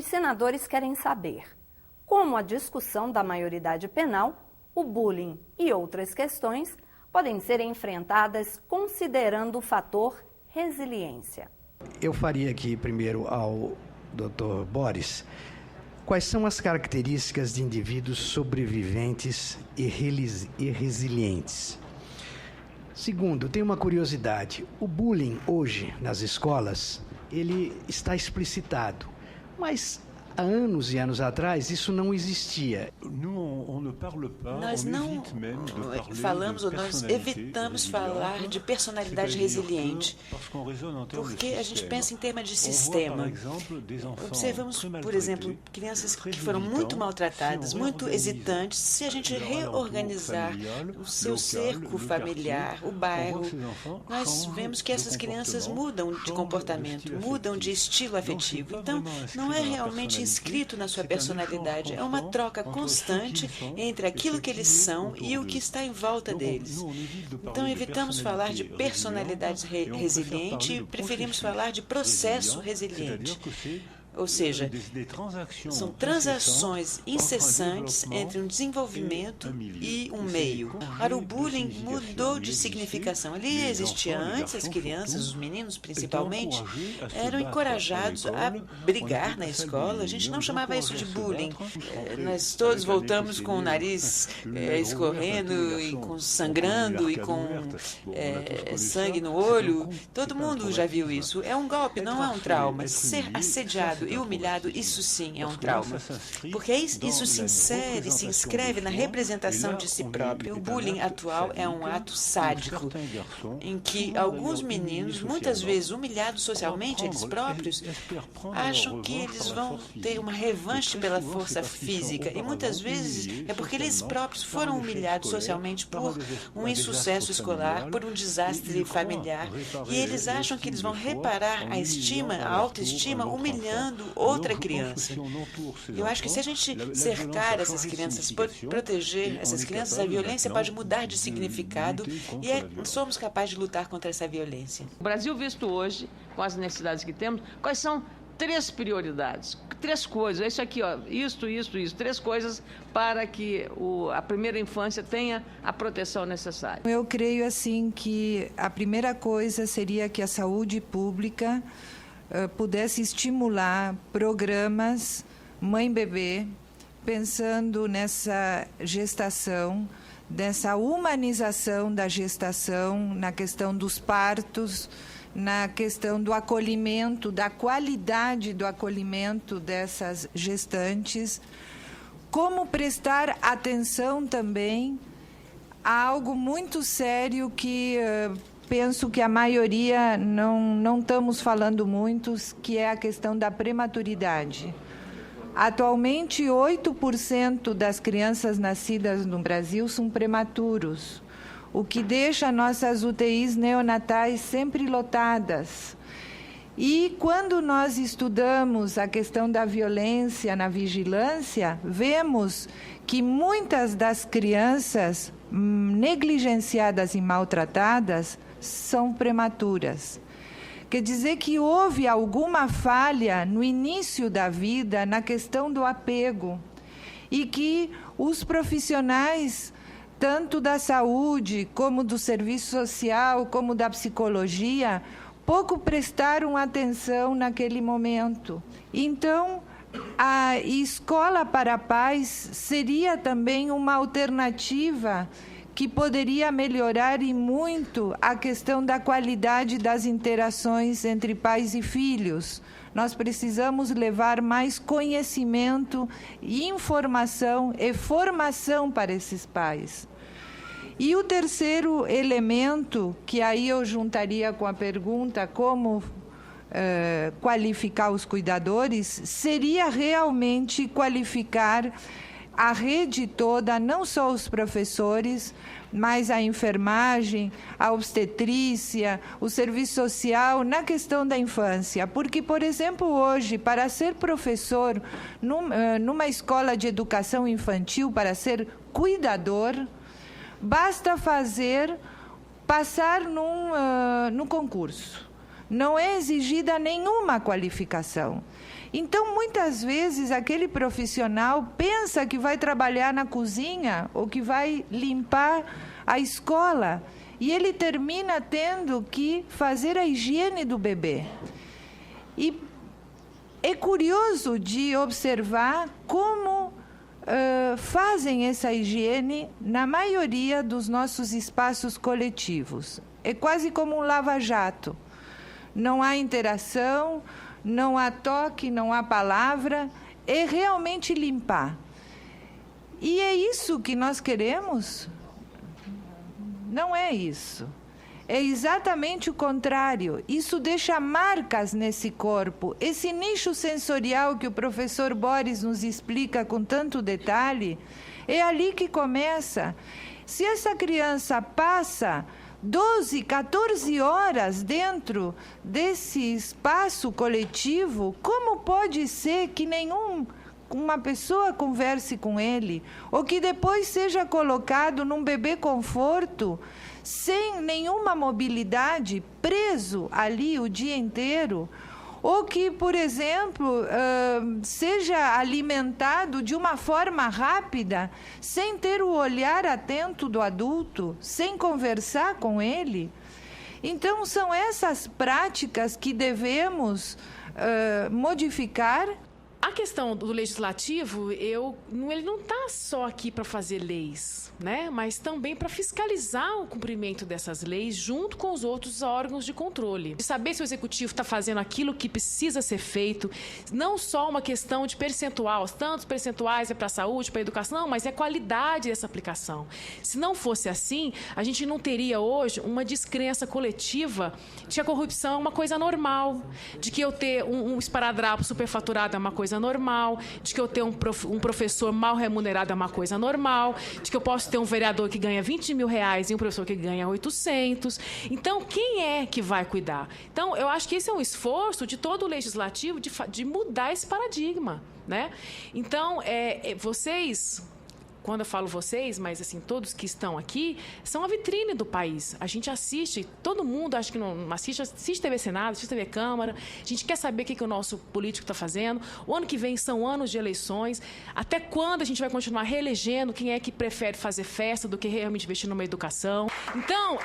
os senadores querem saber como a discussão da maioridade penal, o bullying e outras questões podem ser enfrentadas considerando o fator resiliência. Eu faria aqui primeiro ao Dr. Boris. Quais são as características de indivíduos sobreviventes e resilientes? Segundo, tenho uma curiosidade. O bullying hoje nas escolas, ele está explicitado, mas há anos e anos atrás isso não existia. Nós não falamos ou nós evitamos falar de personalidade resiliente, porque a gente pensa em termos de sistema. Observamos, por exemplo, crianças que foram muito maltratadas, muito hesitantes. Se a gente reorganizar o seu cerco familiar, o bairro, nós vemos que essas crianças mudam de comportamento, mudam de estilo afetivo. Então, não é realmente inscrito na sua personalidade, é uma troca constante entre aquilo que eles são e o que está em volta deles. Então, evitamos falar de personalidade resiliente e preferimos falar de processo resiliente. Ou seja, são transações incessantes entre um desenvolvimento e um meio. Para o bullying mudou de significação. Ele existia antes, as crianças, os meninos principalmente, eram encorajados a brigar na escola. A gente não chamava isso de bullying. Nós todos voltamos com o nariz escorrendo e sangrando e com sangue no olho. Todo mundo já viu isso. É um golpe, não é um trauma. Ser assediado e humilhado, isso sim é um trauma. Porque isso se insere, se inscreve na representação de si próprio. O bullying atual é um ato sádico, em que alguns meninos, muitas vezes humilhados socialmente, eles próprios, acham que eles vão ter uma revanche pela força física. E muitas vezes é porque eles próprios foram humilhados socialmente por um insucesso escolar, por um desastre familiar. E eles acham que eles vão reparar a estima, a autoestima, humilhando outra criança. Eu acho que se a gente cercar essas crianças, proteger essas crianças, a violência pode mudar de significado e somos capazes de lutar contra essa violência. O Brasil visto hoje, com as necessidades que temos, quais são 3 prioridades, 3 coisas, isso aqui, ó, isso, 3 coisas para que a primeira infância tenha a proteção necessária. Eu creio assim que a primeira coisa seria que a saúde pública pudesse estimular programas mãe-bebê, pensando nessa gestação, dessa humanização da gestação, na questão dos partos, na questão do acolhimento, da qualidade do acolhimento dessas gestantes, como prestar atenção também a algo muito sério que penso que a maioria não estamos falando muito, que é a questão da prematuridade. Atualmente, 8% das crianças nascidas no Brasil são prematuros, o que deixa nossas UTIs neonatais sempre lotadas. E quando nós estudamos a questão da violência na vigilância, vemos que muitas das crianças negligenciadas e maltratadas são prematuras. Quer dizer que houve alguma falha no início da vida na questão do apego e que os profissionais, tanto da saúde, como do serviço social, como da psicologia, pouco prestaram atenção naquele momento. Então, a escola para pais seria também uma alternativa que poderia melhorar e muito a questão da qualidade das interações entre pais e filhos. Nós precisamos levar mais conhecimento, informação e formação para esses pais. E o terceiro elemento, que aí eu juntaria com a pergunta como qualificar os cuidadores, seria realmente qualificar a rede toda, não só os professores, mas a enfermagem, a obstetrícia, o serviço social na questão da infância. Porque, por exemplo, hoje, para ser professor numa escola de educação infantil, para ser cuidador, basta passar num concurso. não é exigida nenhuma qualificação. Então, muitas vezes, aquele profissional pensa que vai trabalhar na cozinha ou que vai limpar a escola e ele termina tendo que fazer a higiene do bebê. E é curioso de observar como fazem essa higiene na maioria dos nossos espaços coletivos. É quase como um lava-jato. Não há interação, não há toque, não há palavra, é realmente limpar. E é isso que nós queremos? Não é isso. É exatamente o contrário. Isso deixa marcas nesse corpo. Esse nicho sensorial que o professor Boris nos explica com tanto detalhe, é ali que começa. Se essa criança passa 12, 14 horas dentro desse espaço coletivo, como pode ser que uma pessoa converse com ele, ou que depois seja colocado num bebê conforto, sem nenhuma mobilidade, preso ali o dia inteiro, ou que, por exemplo, seja alimentado de uma forma rápida, sem ter o olhar atento do adulto, sem conversar com ele. Então, são essas práticas que devemos modificar. A questão do legislativo, ele não está só aqui para fazer leis, né? Mas também para fiscalizar o cumprimento dessas leis junto com os outros órgãos de controle. De saber se o executivo está fazendo aquilo que precisa ser feito, não só uma questão de percentual, tantos percentuais é para a saúde, para a educação, não, mas é qualidade dessa aplicação. Se não fosse assim, a gente não teria hoje uma descrença coletiva de que a corrupção é uma coisa normal, de que eu ter um esparadrapo superfaturado é uma coisa normal, de que eu ter um professor mal remunerado é uma coisa normal, de que eu posso ter um vereador que ganha 20 mil reais e um professor que ganha 800. Então, quem é que vai cuidar? Então, eu acho que esse é um esforço de todo o legislativo de mudar esse paradigma, né? Então, vocês... Quando eu falo vocês, mas assim, todos que estão aqui, são a vitrine do país. A gente assiste, todo mundo acho que não assiste TV Senado, assiste TV Câmara. A gente quer saber o que o nosso político está fazendo. O ano que vem são anos de eleições. Até quando a gente vai continuar reelegendo quem é que prefere fazer festa do que realmente investir numa educação? Então,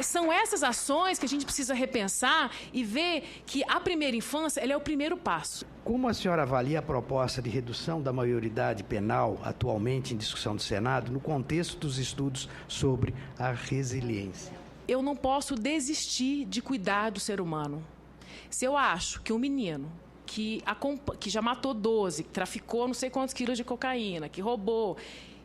são essas ações que a gente precisa repensar e ver que a primeira infância ela é o primeiro passo. Como a senhora avalia a proposta de redução da maioridade penal atualmente em discussão do Senado no contexto dos estudos sobre a resiliência? Eu não posso desistir de cuidar do ser humano. Se eu acho que um menino que já matou 12, que traficou não sei quantos quilos de cocaína, que roubou,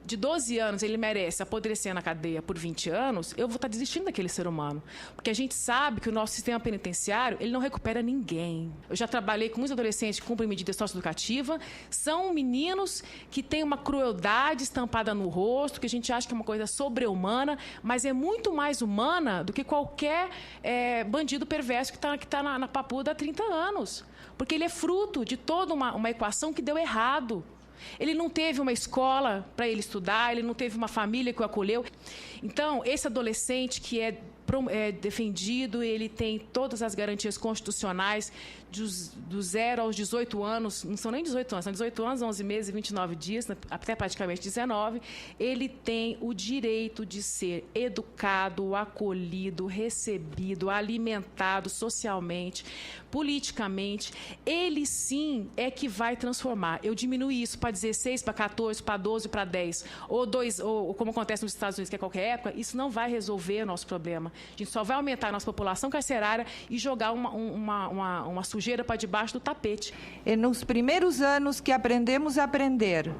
de 12 anos ele merece apodrecer na cadeia por 20 anos, eu vou estar desistindo daquele ser humano. Porque a gente sabe que o nosso sistema penitenciário ele não recupera ninguém. Eu já trabalhei com muitos adolescentes que cumprem medida socioeducativa, são meninos que têm uma crueldade estampada no rosto, que a gente acha que é uma coisa sobre-humana, mas é muito mais humana do que qualquer bandido perverso que está na papuda há 30 anos. Porque ele é fruto de toda uma equação que deu errado. Ele não teve uma escola para ele estudar, ele não teve uma família que o acolheu. Então, esse adolescente que é defendido, ele tem todas as garantias constitucionais do 0 aos 18 anos, não são nem 18 anos, são 18 anos, 11 meses e 29 dias, até praticamente 19, ele tem o direito de ser educado, acolhido, recebido, alimentado socialmente, politicamente. Ele, sim, é que vai transformar. Eu diminui isso para 16, para 14, para 12, para 10, ou como acontece nos Estados Unidos, que é qualquer época, isso não vai resolver o nosso problema. A gente só vai aumentar a nossa população carcerária e jogar uma sujeira para debaixo do tapete. E nos primeiros anos que aprendemos a aprender,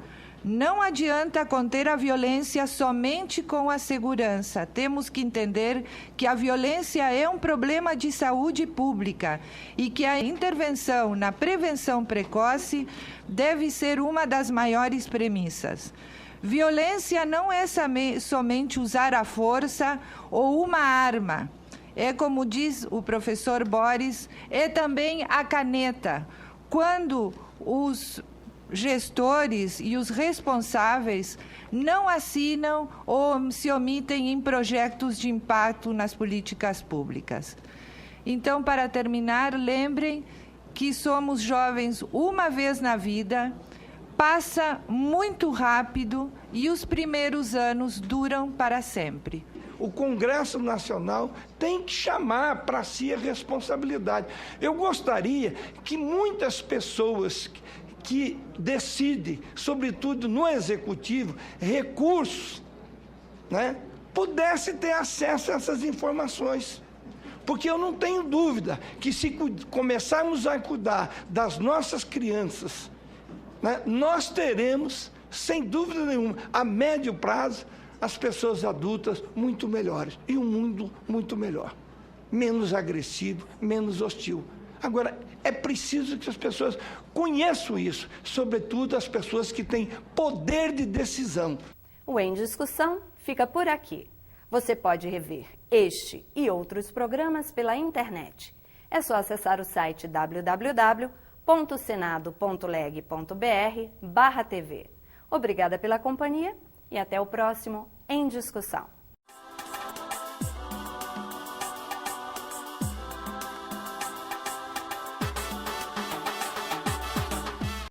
não adianta conter a violência somente com a segurança. Temos que entender que a violência é um problema de saúde pública e que a intervenção na prevenção precoce deve ser uma das maiores premissas. Violência não é somente usar a força ou uma arma. É como diz o professor Boris, é também a caneta. Quando os gestores e os responsáveis não assinam ou se omitem em projetos de impacto nas políticas públicas. Então, para terminar, lembrem que somos jovens uma vez na vida, passa muito rápido e os primeiros anos duram para sempre. O Congresso Nacional tem que chamar para si a responsabilidade. Eu gostaria que muitas pessoas que decidem, sobretudo no Executivo, recursos, né, pudessem ter acesso a essas informações. Porque eu não tenho dúvida que se começarmos a cuidar das nossas crianças, né, nós teremos, sem dúvida nenhuma, a médio prazo, as pessoas adultas muito melhores e um mundo muito melhor, menos agressivo, menos hostil. Agora, é preciso que as pessoas conheçam isso, sobretudo as pessoas que têm poder de decisão. O Em Discussão fica por aqui. Você pode rever este e outros programas pela internet. É só acessar o site www.senado.leg.br/TV. Obrigada pela companhia e até o próximo Em Discussão.